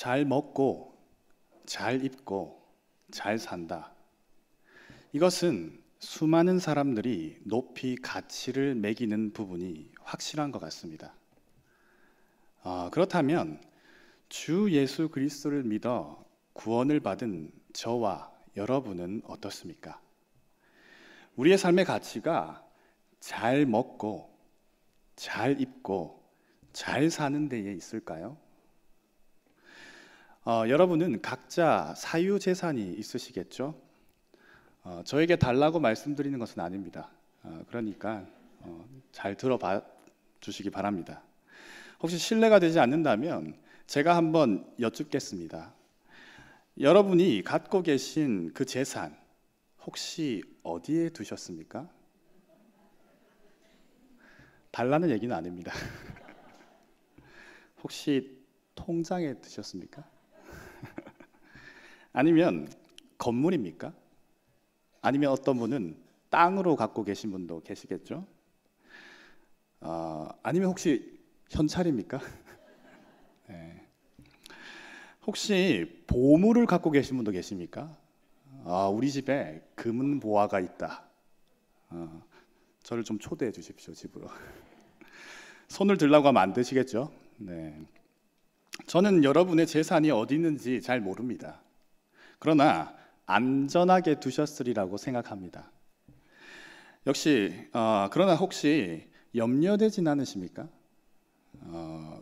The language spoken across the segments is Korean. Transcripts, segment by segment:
잘 먹고 잘 입고 잘 산다. 이것은 수많은 사람들이 높이 가치를 매기는 부분이 확실한 것 같습니다. 그렇다면 주 예수 그리스도를 믿어 구원을 받은 저와 여러분은 어떻습니까? 우리의 삶의 가치가 잘 먹고 잘 입고 잘 사는 데에 있을까요? 여러분은 각자 사유재산이 있으시겠죠? 저에게 달라고 말씀드리는 것은 아닙니다. 그러니까 잘 들어봐 주시기 바랍니다. 혹시 신뢰가 되지 않는다면 제가 한번 여쭙겠습니다. 여러분이 갖고 계신 그 재산 혹시 어디에 두셨습니까? 달라는 얘기는 아닙니다. 혹시 통장에 두셨습니까? 아니면 건물입니까? 아니면 어떤 분은 땅으로 갖고 계신 분도 계시겠죠? 아니면 혹시 현찰입니까? 네. 혹시 보물을 갖고 계신 분도 계십니까? 우리 집에 금은 보화가 있다. 저를 좀 초대해 주십시오, 집으로. 손을 들라고 하면 안 되시겠죠? 네. 저는 여러분의 재산이 어디 있는지 잘 모릅니다. 그러나 안전하게 두셨으리라고 생각합니다. 역시 그러나 혹시 염려되진 않으십니까?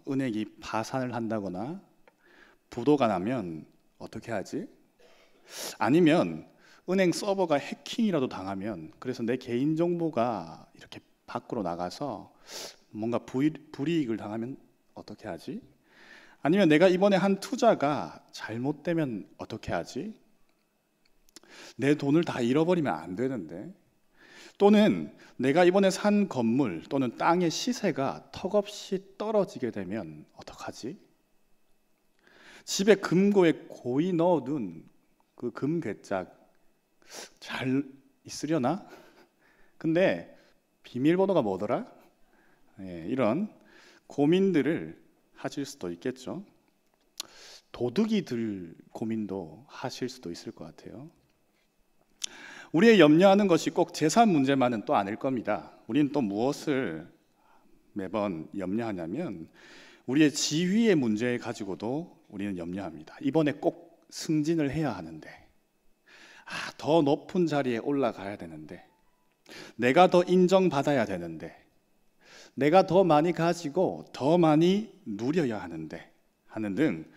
은행이 파산을 한다거나 부도가 나면 어떻게 하지? 아니면 은행 서버가 해킹이라도 당하면 그래서 내 개인정보가 이렇게 밖으로 나가서 뭔가 불이익을 당하면 어떻게 하지? 아니면 내가 이번에 한 투자가 잘못되면 어떻게 하지? 내 돈을 다 잃어버리면 안 되는데, 또는 내가 이번에 산 건물 또는 땅의 시세가 턱없이 떨어지게 되면 어떡하지? 집에 금고에 고이 넣어둔 그 금괴짝 잘 있으려나? 근데 비밀번호가 뭐더라? 이런 고민들을 하실 수도 있겠죠. 도둑이 들 고민도 하실 수도 있을 것 같아요. 우리의 염려하는 것이 꼭 재산 문제만은 또 아닐 겁니다. 우리는 또 무엇을 매번 염려하냐면 우리의 지위의 문제 가지고도 우리는 염려합니다. 이번에 꼭 승진을 해야 하는데, 더 높은 자리에 올라가야 되는데, 내가 더 인정받아야 되는데, 내가 더 많이 가지고 더 많이 누려야 하는데 하는 등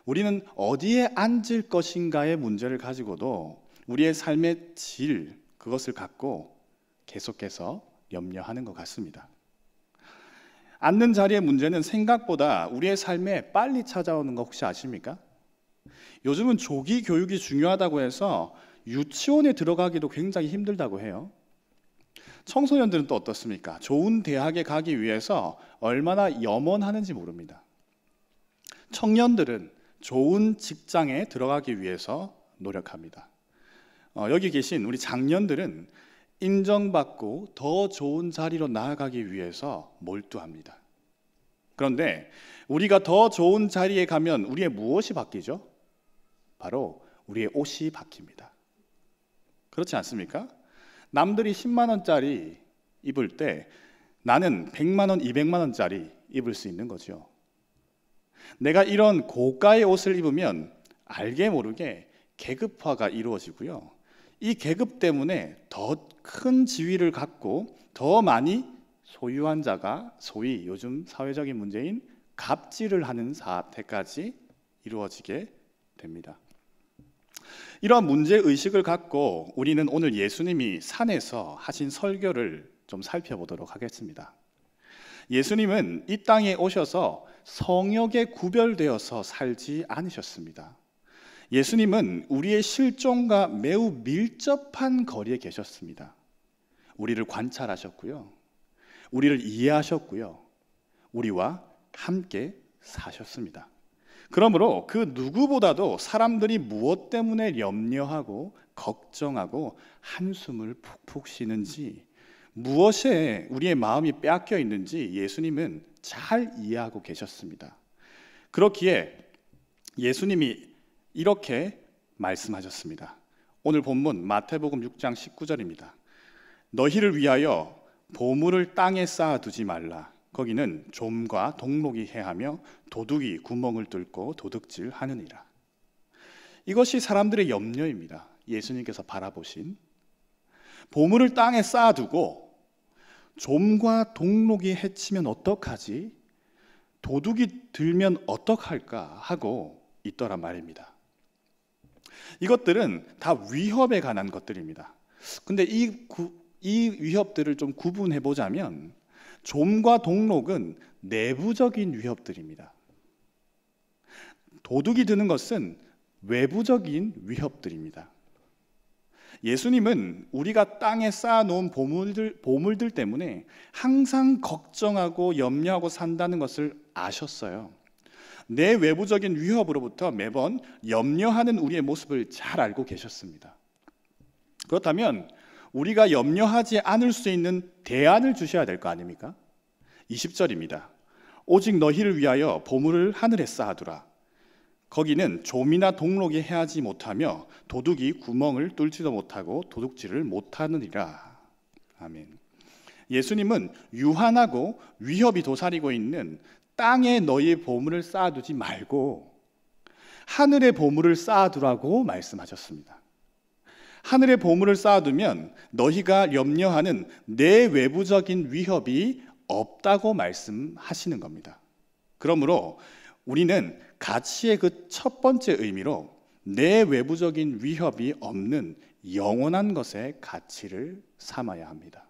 우리는 어디에 앉을 것인가의 문제를 가지고도 우리의 삶의 질, 그것을 갖고 계속해서 염려하는 것 같습니다. 앉는 자리의 문제는 생각보다 우리의 삶에 빨리 찾아오는 거 혹시 아십니까? 요즘은 조기 교육이 중요하다고 해서 유치원에 들어가기도 굉장히 힘들다고 해요. 청소년들은 또 어떻습니까? 좋은 대학에 가기 위해서 얼마나 염원하는지 모릅니다. 청년들은 좋은 직장에 들어가기 위해서 노력합니다. 여기 계신 우리 장년들은 인정받고 더 좋은 자리로 나아가기 위해서 몰두합니다. 그런데 우리가 더 좋은 자리에 가면 우리의 무엇이 바뀌죠? 바로 우리의 옷이 바뀝니다. 그렇지 않습니까? 남들이 10만 원짜리 입을 때 나는 100만 원, 200만 원짜리 입을 수 있는 거죠. 내가 이런 고가의 옷을 입으면 알게 모르게 계급화가 이루어지고요. 이 계급 때문에 더 큰 지위를 갖고 더 많이 소유한 자가 소위 요즘 사회적인 문제인 갑질을 하는 사태까지 이루어지게 됩니다. 이러한 문제의식을 갖고 우리는 오늘 예수님이 산에서 하신 설교를 좀 살펴보도록 하겠습니다. 예수님은 이 땅에 오셔서 성역에 구별되어서 살지 않으셨습니다. 예수님은 우리의 실존과 매우 밀접한 거리에 계셨습니다. 우리를 관찰하셨고요. 우리를 이해하셨고요. 우리와 함께 사셨습니다. 그러므로 그 누구보다도 사람들이 무엇 때문에 염려하고 걱정하고 한숨을 푹푹 쉬는지, 무엇에 우리의 마음이 빼앗겨 있는지 예수님은 잘 이해하고 계셨습니다. 그렇기에 예수님이 이렇게 말씀하셨습니다. 오늘 본문 마태복음 6장 19절입니다. 너희를 위하여 보물을 땅에 쌓아두지 말라. 거기는 좀과 동록이 해하며 도둑이 구멍을 뚫고 도둑질하느니라. 이것이 사람들의 염려입니다. 예수님께서 바라보신 보물을 땅에 쌓아두고 좀과 동록이 해치면 어떡하지? 도둑이 들면 어떡할까 하고 있더란 말입니다. 이것들은 다 위협에 관한 것들입니다. 근데 이 위협들을 좀 구분해 보자면 좀과 동록은 내부적인 위협들입니다. 도둑이 드는 것은 외부적인 위협들입니다. 예수님은 우리가 땅에 쌓아놓은 보물들 때문에 항상 걱정하고 염려하고 산다는 것을 아셨어요. 내 외부적인 위협으로부터 매번 염려하는 우리의 모습을 잘 알고 계셨습니다. 그렇다면 우리가 염려하지 않을 수 있는 대안을 주셔야 될 거 아닙니까? 20절입니다. 오직 너희를 위하여 보물을 하늘에 쌓아두라. 거기는 좀이나 동록이 해하지 못하며 도둑이 구멍을 뚫지도 못하고 도둑질을 못하느니라. 아멘. 예수님은 유한하고 위협이 도사리고 있는 땅에 너희의 보물을 쌓아두지 말고 하늘의 보물을 쌓아두라고 말씀하셨습니다. 하늘의 보물을 쌓아두면 너희가 염려하는 내 외부적인 위협이 없다고 말씀하시는 겁니다. 그러므로 우리는 가치의 그 첫 번째 의미로 내 외부적인 위협이 없는 영원한 것의 가치를 삼아야 합니다.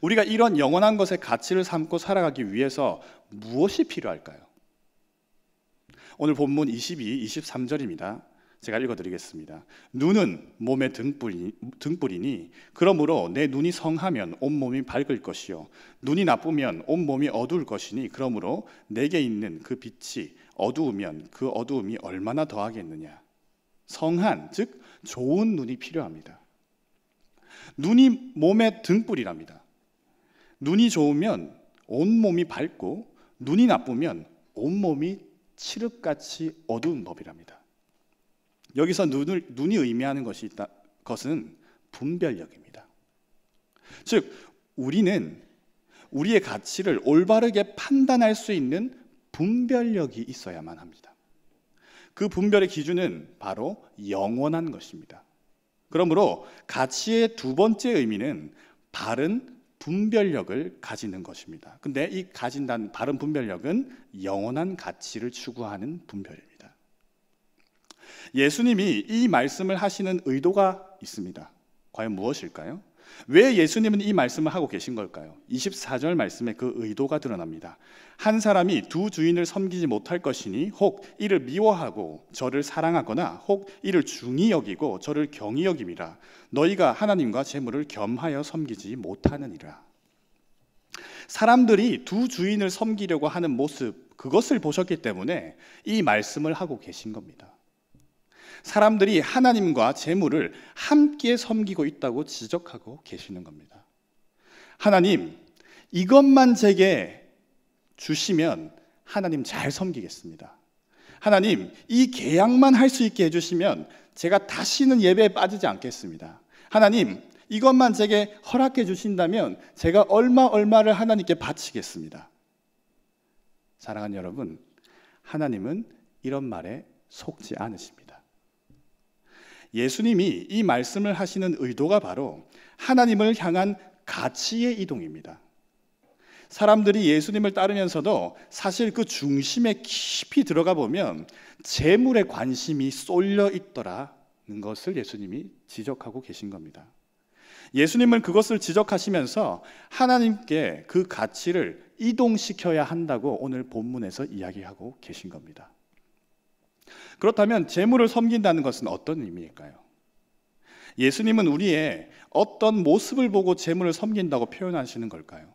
우리가 이런 영원한 것의 가치를 삼고 살아가기 위해서 무엇이 필요할까요? 오늘 본문 22, 23절입니다. 제가 읽어드리겠습니다. 눈은 몸의 등불이니 그러므로 내 눈이 성하면 온몸이 밝을 것이요 눈이 나쁘면 온몸이 어두울 것이니 그러므로 내게 있는 그 빛이 어두우면 그 어두움이 얼마나 더하겠느냐. 성한, 즉 좋은 눈이 필요합니다. 눈이 몸의 등불이랍니다. 눈이 좋으면 온몸이 밝고 눈이 나쁘면 온몸이 칠흑같이 어두운 법이랍니다. 여기서 눈이 의미하는 것은 분별력입니다. 즉, 우리는 우리의 가치를 올바르게 판단할 수 있는 분별력이 있어야만 합니다. 그 분별의 기준은 바로 영원한 것입니다. 그러므로 가치의 두 번째 의미는 바른 분별력을 가지는 것입니다. 근데 이 가진다는 바른 분별력은 영원한 가치를 추구하는 분별입니다. 예수님이 이 말씀을 하시는 의도가 있습니다. 과연 무엇일까요? 왜 예수님은 이 말씀을 하고 계신 걸까요? 24절 말씀에 그 의도가 드러납니다. 한 사람이 두 주인을 섬기지 못할 것이니 혹 이를 미워하고 저를 사랑하거나 혹 이를 중히 여기고 저를 경히 여김이라. 너희가 하나님과 재물을 겸하여 섬기지 못하느니라. 사람들이 두 주인을 섬기려고 하는 모습, 그것을 보셨기 때문에 이 말씀을 하고 계신 겁니다. 사람들이 하나님과 재물을 함께 섬기고 있다고 지적하고 계시는 겁니다. 하나님, 이것만 제게 주시면 하나님 잘 섬기겠습니다. 하나님, 이 계약만 할 수 있게 해주시면 제가 다시는 예배에 빠지지 않겠습니다. 하나님, 이것만 제게 허락해 주신다면 제가 얼마를 하나님께 바치겠습니다. 사랑하는 여러분, 하나님은 이런 말에 속지 않으십니다. 예수님이 이 말씀을 하시는 의도가 바로 하나님을 향한 가치의 이동입니다. 사람들이 예수님을 따르면서도 사실 그 중심에 깊이 들어가 보면 재물에 관심이 쏠려 있더라는 것을 예수님이 지적하고 계신 겁니다. 예수님은 그것을 지적하시면서 하나님께 그 가치를 이동시켜야 한다고 오늘 본문에서 이야기하고 계신 겁니다. 그렇다면 재물을 섬긴다는 것은 어떤 의미일까요? 예수님은 우리의 어떤 모습을 보고 재물을 섬긴다고 표현하시는 걸까요?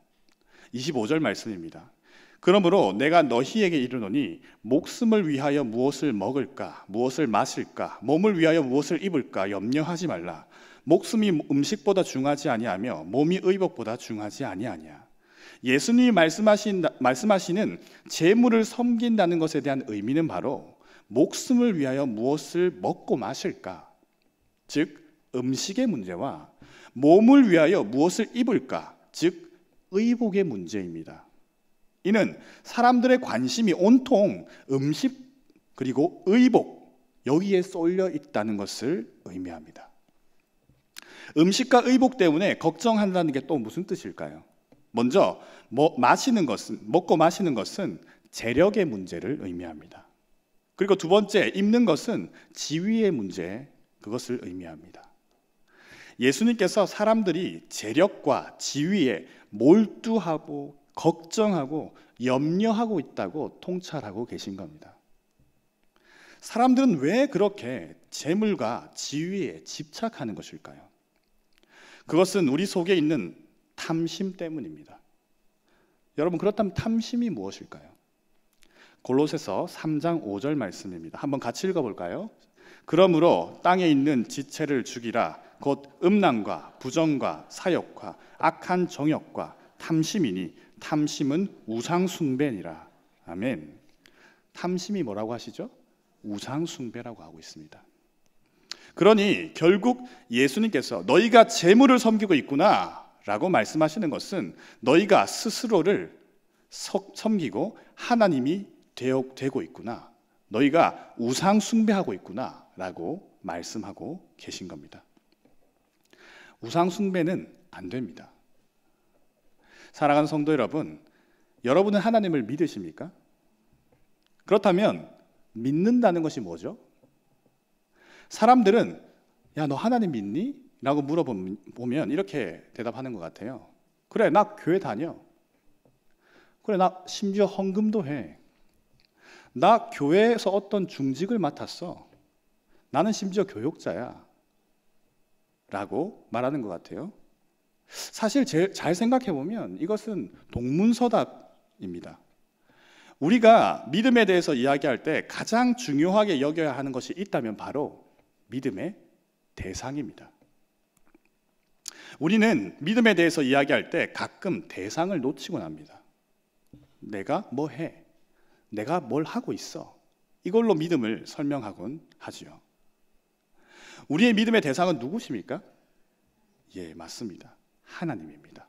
25절 말씀입니다. 그러므로 내가 너희에게 이르노니 목숨을 위하여 무엇을 먹을까, 무엇을 마실까, 몸을 위하여 무엇을 입을까 염려하지 말라. 목숨이 음식보다 중하지 아니하며 몸이 의복보다 중하지 아니하냐. 예수님이 말씀하시는 재물을 섬긴다는 것에 대한 의미는 바로 목숨을 위하여 무엇을 먹고 마실까? 즉 음식의 문제와 몸을 위하여 무엇을 입을까? 즉 의복의 문제입니다. 이는 사람들의 관심이 온통 음식 그리고 의복 여기에 쏠려 있다는 것을 의미합니다. 음식과 의복 때문에 걱정한다는 게 또 무슨 뜻일까요? 먼저 먹고 마시는 것은 재력의 문제를 의미합니다. 그리고 두 번째 입는 것은 지위의 문제, 그것을 의미합니다. 예수님께서 사람들이 재력과 지위에 몰두하고 걱정하고 염려하고 있다고 통찰하고 계신 겁니다. 사람들은 왜 그렇게 재물과 지위에 집착하는 것일까요? 그것은 우리 속에 있는 탐심 때문입니다. 여러분, 그렇다면 탐심이 무엇일까요? 골로새서 3장 5절 말씀입니다. 한번 같이 읽어볼까요? 그러므로 땅에 있는 지체를 죽이라. 곧 음란과 부정과 사욕과 악한 정욕과 탐심이니 탐심은 우상 숭배니라. 아멘. 탐심이 뭐라고 하시죠? 우상 숭배라고 하고 있습니다. 그러니 결국 예수님께서 너희가 재물을 섬기고 있구나 라고 말씀하시는 것은 너희가 스스로를 섬기고 하나님이 되고 있구나, 너희가 우상 숭배하고 있구나 라고 말씀하고 계신 겁니다. 우상 숭배는 안 됩니다. 사랑하는 성도 여러분, 여러분은 하나님을 믿으십니까? 그렇다면 믿는다는 것이 뭐죠? 사람들은 야, 너 하나님 믿니? 라고 물어보면 이렇게 대답하는 것 같아요. 그래, 나 교회 다녀. 그래, 나 심지어 헌금도 해. 나 교회에서 어떤 중직을 맡았어. 나는 심지어 교육자야. 라고 말하는 것 같아요. 사실 잘 생각해 보면 이것은 동문서답입니다. 우리가 믿음에 대해서 이야기할 때 가장 중요하게 여겨야 하는 것이 있다면 바로 믿음의 대상입니다. 우리는 믿음에 대해서 이야기할 때 가끔 대상을 놓치곤 합니다. 내가 뭐 해? 내가 뭘 하고 있어? 이걸로 믿음을 설명하곤 하지요. 우리의 믿음의 대상은 누구십니까? 예, 맞습니다. 하나님입니다.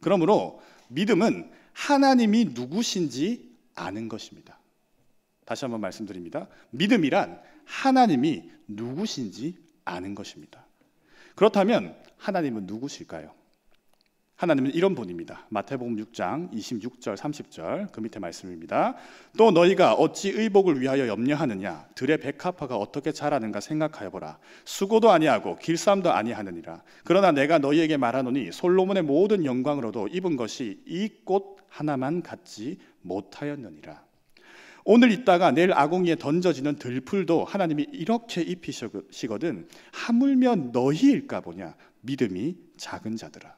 그러므로 믿음은 하나님이 누구신지 아는 것입니다. 다시 한번 말씀드립니다. 믿음이란 하나님이 누구신지 아는 것입니다. 그렇다면 하나님은 누구실까요? 하나님은 이런 분입니다. 마태복음 6장 26절 30절 그 밑에 말씀입니다. 또 너희가 어찌 의복을 위하여 염려하느냐? 들의 백합화가 어떻게 자라는가 생각하여 보라. 수고도 아니하고 길쌈도 아니하느니라. 그러나 내가 너희에게 말하노니 솔로몬의 모든 영광으로도 입은 것이 이 꽃 하나만 갖지 못하였느니라. 오늘 있다가 내일 아궁이에 던져지는 들풀도 하나님이 이렇게 입히시거든 하물며 너희일까 보냐? 믿음이 작은 자들아.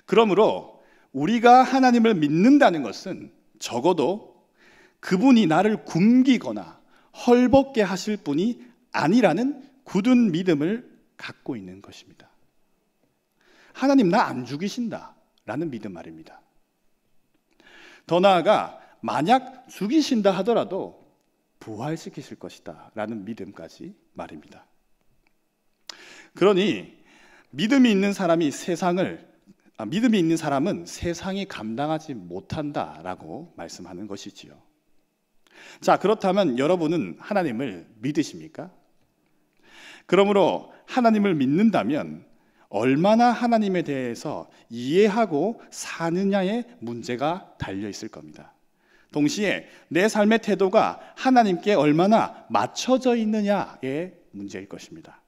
그러므로 우리가 하나님을 믿는다는 것은 적어도 그분이 나를 굶기거나 헐벗게 하실 분이 아니라는 굳은 믿음을 갖고 있는 것입니다. 하나님 나 안 죽이신다 라는 믿음 말입니다. 더 나아가 만약 죽이신다 하더라도 부활시키실 것이다 라는 믿음까지 말입니다. 그러니 믿음이 있는 사람은 세상이 감당하지 못한다라고 말씀하는 것이지요. 자, 그렇다면 여러분은 하나님을 믿으십니까? 그러므로 하나님을 믿는다면 얼마나 하나님에 대해서 이해하고 사느냐의 문제가 달려 있을 겁니다. 동시에 내 삶의 태도가 하나님께 얼마나 맞춰져 있느냐의 문제일 것입니다.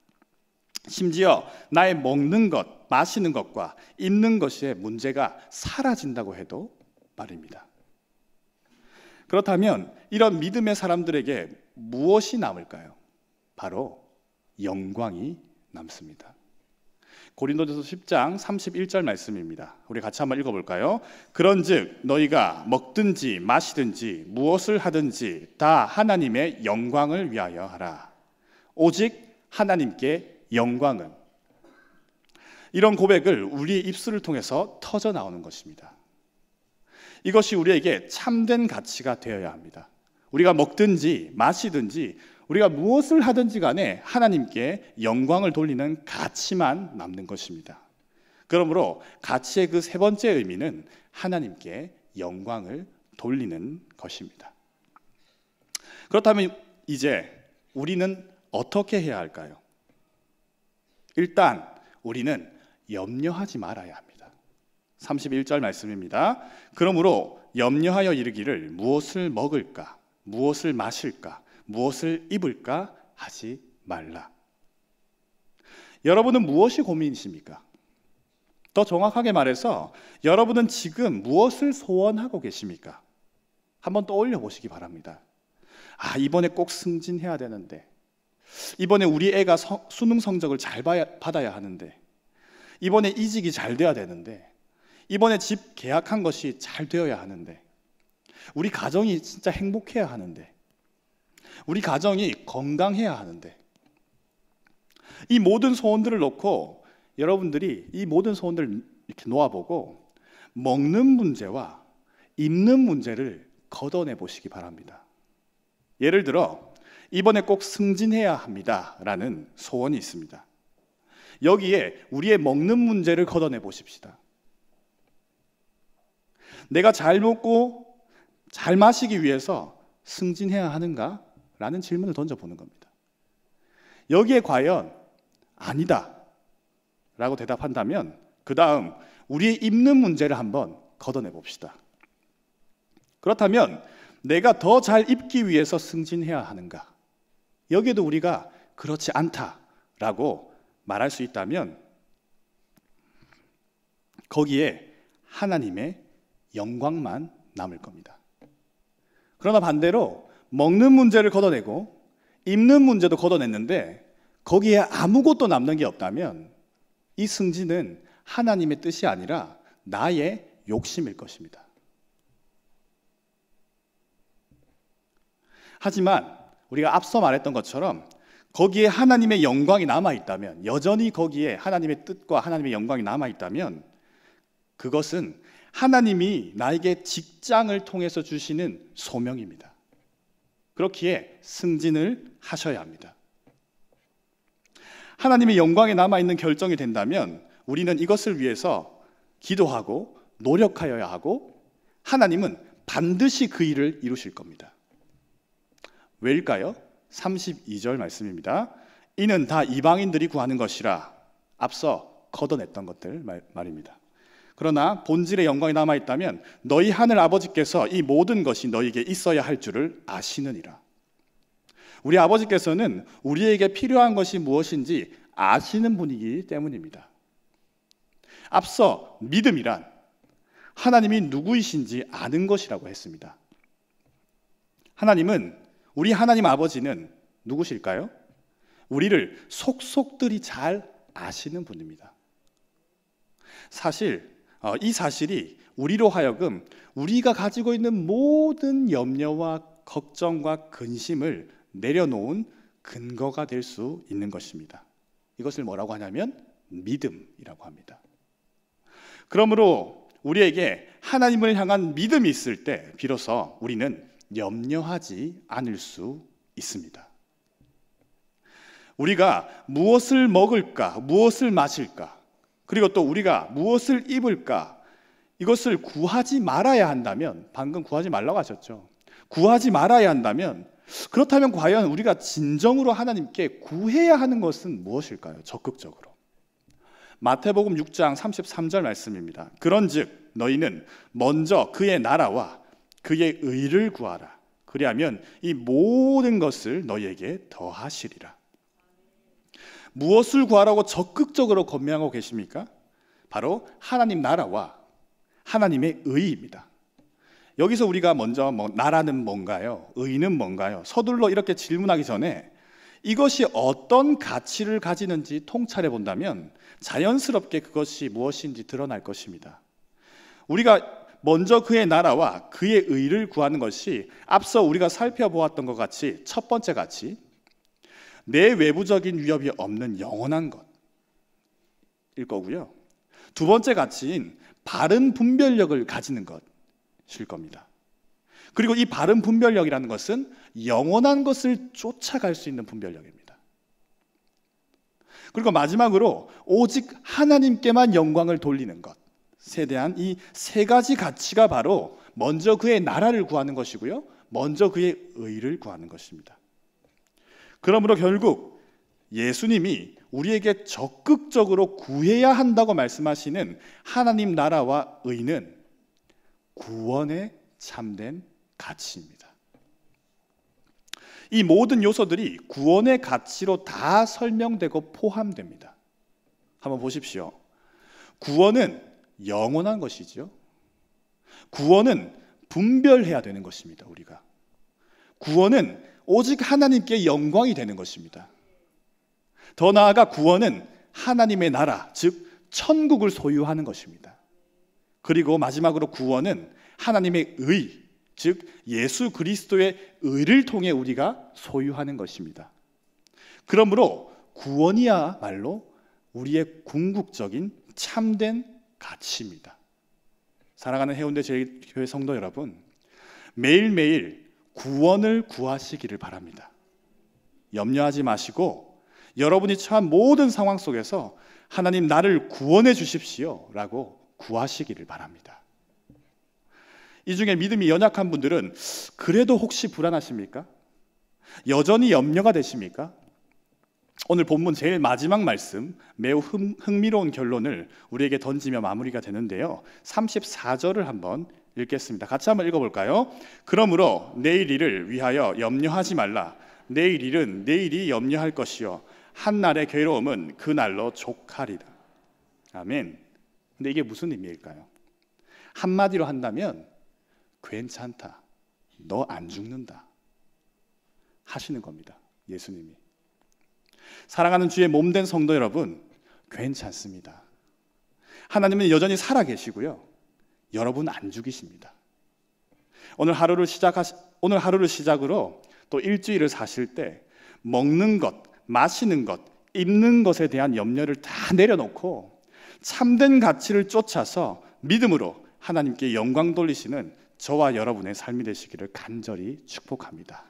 심지어 나의 먹는 것, 마시는 것과 입는 것의 문제가 사라진다고 해도 말입니다. 그렇다면 이런 믿음의 사람들에게 무엇이 남을까요? 바로 영광이 남습니다. 고린도전서 10장 31절 말씀입니다. 우리 같이 한번 읽어볼까요? 그런즉 너희가 먹든지 마시든지 무엇을 하든지 다 하나님의 영광을 위하여 하라. 오직 하나님께 영광은, 이런 고백을 우리의 입술을 통해서 터져 나오는 것입니다. 이것이 우리에게 참된 가치가 되어야 합니다. 우리가 먹든지 마시든지 우리가 무엇을 하든지 간에 하나님께 영광을 돌리는 가치만 남는 것입니다. 그러므로 가치의 그 세 번째 의미는 하나님께 영광을 돌리는 것입니다. 그렇다면 이제 우리는 어떻게 해야 할까요? 일단 우리는 염려하지 말아야 합니다. 31절 말씀입니다. 그러므로 염려하여 이르기를 무엇을 먹을까, 무엇을 마실까, 무엇을 입을까 하지 말라. 여러분은 무엇이 고민이십니까? 더 정확하게 말해서 여러분은 지금 무엇을 소원하고 계십니까? 한번 떠올려 보시기 바랍니다. 이번에 꼭 승진해야 되는데, 이번에 우리 애가 수능 성적을 잘 받아야 하는데, 이번에 이직이 잘 돼야 되는데, 이번에 집 계약한 것이 잘 되어야 하는데, 우리 가정이 진짜 행복해야 하는데, 우리 가정이 건강해야 하는데, 이 모든 소원들을 놓고 여러분들이 이 모든 소원들을 이렇게 놓아보고 먹는 문제와 입는 문제를 걷어내 보시기 바랍니다. 예를 들어 이번에 꼭 승진해야 합니다 라는 소원이 있습니다. 여기에 우리의 먹는 문제를 걷어내 보십시다. 내가 잘 먹고 잘 마시기 위해서 승진해야 하는가? 라는 질문을 던져보는 겁니다. 여기에 과연 아니다 라고 대답한다면 그 다음 우리의 입는 문제를 한번 걷어내 봅시다. 그렇다면 내가 더 잘 입기 위해서 승진해야 하는가? 여기에도 우리가 그렇지 않다라고 말할 수 있다면 거기에 하나님의 영광만 남을 겁니다. 그러나 반대로 먹는 문제를 걷어내고 입는 문제도 걷어냈는데 거기에 아무것도 남는 게 없다면 이 승진은 하나님의 뜻이 아니라 나의 욕심일 것입니다. 하지만 우리가 앞서 말했던 것처럼 거기에 하나님의 영광이 남아있다면, 여전히 거기에 하나님의 뜻과 하나님의 영광이 남아있다면 그것은 하나님이 나에게 직장을 통해서 주시는 소명입니다. 그렇기에 승진을 하셔야 합니다. 하나님의 영광에 남아있는 결정이 된다면 우리는 이것을 위해서 기도하고 노력하여야 하고 하나님은 반드시 그 일을 이루실 겁니다. 왜일까요? 32절 말씀입니다. 이는 다 이방인들이 구하는 것이라. 앞서 걷어냈던 것들 말입니다. 그러나 본질의 영광이 남아있다면 너희 하늘 아버지께서 이 모든 것이 너희에게 있어야 할 줄을 아시느니라. 우리 아버지께서는 우리에게 필요한 것이 무엇인지 아시는 분이기 때문입니다. 앞서 믿음이란 하나님이 누구이신지 아는 것이라고 했습니다. 우리 하나님 아버지는 누구실까요? 우리를 속속들이 잘 아시는 분입니다. 사실 이 사실이 우리로 하여금 우리가 가지고 있는 모든 염려와 걱정과 근심을 내려놓은 근거가 될 수 있는 것입니다. 이것을 뭐라고 하냐면 믿음이라고 합니다. 그러므로 우리에게 하나님을 향한 믿음이 있을 때 비로소 우리는 염려하지 않을 수 있습니다. 우리가 무엇을 먹을까, 무엇을 마실까, 그리고 또 우리가 무엇을 입을까, 이것을 구하지 말아야 한다면, 방금 구하지 말라고 하셨죠. 구하지 말아야 한다면, 그렇다면 과연 우리가 진정으로 하나님께 구해야 하는 것은 무엇일까요? 적극적으로. 마태복음 6장 33절 말씀입니다. 그런즉 너희는 먼저 그의 나라와 그의 의를 구하라. 그리하면 이 모든 것을 너희에게 더하시리라. 무엇을 구하라고 적극적으로 권면하고 계십니까? 바로 하나님 나라와 하나님의 의입니다. 여기서 우리가 먼저 나라는 뭔가요? 의는 뭔가요? 서둘러 이렇게 질문하기 전에 이것이 어떤 가치를 가지는지 통찰해 본다면 자연스럽게 그것이 무엇인지 드러날 것입니다. 우리가 먼저 그의 나라와 그의 의를 구하는 것이 앞서 우리가 살펴보았던 것 같이 첫 번째 가치, 내 외부적인 위협이 없는 영원한 것, 거고요. 두 번째 가치인 바른 분별력을 가지는 것일 겁니다. 그리고 이 바른 분별력이라는 것은 영원한 것을 쫓아갈 수 있는 분별력입니다. 그리고 마지막으로 오직 하나님께만 영광을 돌리는 것에 대한 이 세 가지 가치가 바로 먼저 그의 나라를 구하는 것이고요, 먼저 그의 의를 구하는 것입니다. 그러므로 결국 예수님이 우리에게 적극적으로 구해야 한다고 말씀하시는 하나님 나라와 의는 구원의 참된 가치입니다. 이 모든 요소들이 구원의 가치로 다 설명되고 포함됩니다. 한번 보십시오. 구원은 영원한 것이죠. 구원은 분별해야 되는 것입니다. 우리가 구원은 오직 하나님께 영광이 되는 것입니다. 더 나아가 구원은 하나님의 나라, 즉 천국을 소유하는 것입니다. 그리고 마지막으로 구원은 하나님의 의, 즉 예수 그리스도의 의를 통해 우리가 소유하는 것입니다. 그러므로 구원이야말로 우리의 궁극적인 참된 가치입니다. 사랑하는 해운대 제1교회 성도 여러분, 매일매일 구원을 구하시기를 바랍니다. 염려하지 마시고 여러분이 처한 모든 상황 속에서 하나님 나를 구원해 주십시오 라고 구하시기를 바랍니다. 이 중에 믿음이 연약한 분들은 그래도 혹시 불안하십니까? 여전히 염려가 되십니까? 오늘 본문 제일 마지막 말씀, 매우 흥미로운 결론을 우리에게 던지며 마무리가 되는데요, 34절을 한번 읽겠습니다. 같이 한번 읽어볼까요? 그러므로 내일 일을 위하여 염려하지 말라. 내일 일은 내일이 염려할 것이요 한날의 괴로움은 그날로 족하리라. 아멘. 근데 이게 무슨 의미일까요? 한마디로 한다면 괜찮다, 너 안 죽는다 하시는 겁니다. 예수님이. 사랑하는 주의 몸된 성도 여러분, 괜찮습니다. 하나님은 여전히 살아계시고요, 여러분 안 죽이십니다. 오늘 하루를 시작으로 또 일주일을 사실 때 먹는 것, 마시는 것, 입는 것에 대한 염려를 다 내려놓고 참된 가치를 쫓아서 믿음으로 하나님께 영광 돌리시는 저와 여러분의 삶이 되시기를 간절히 축복합니다.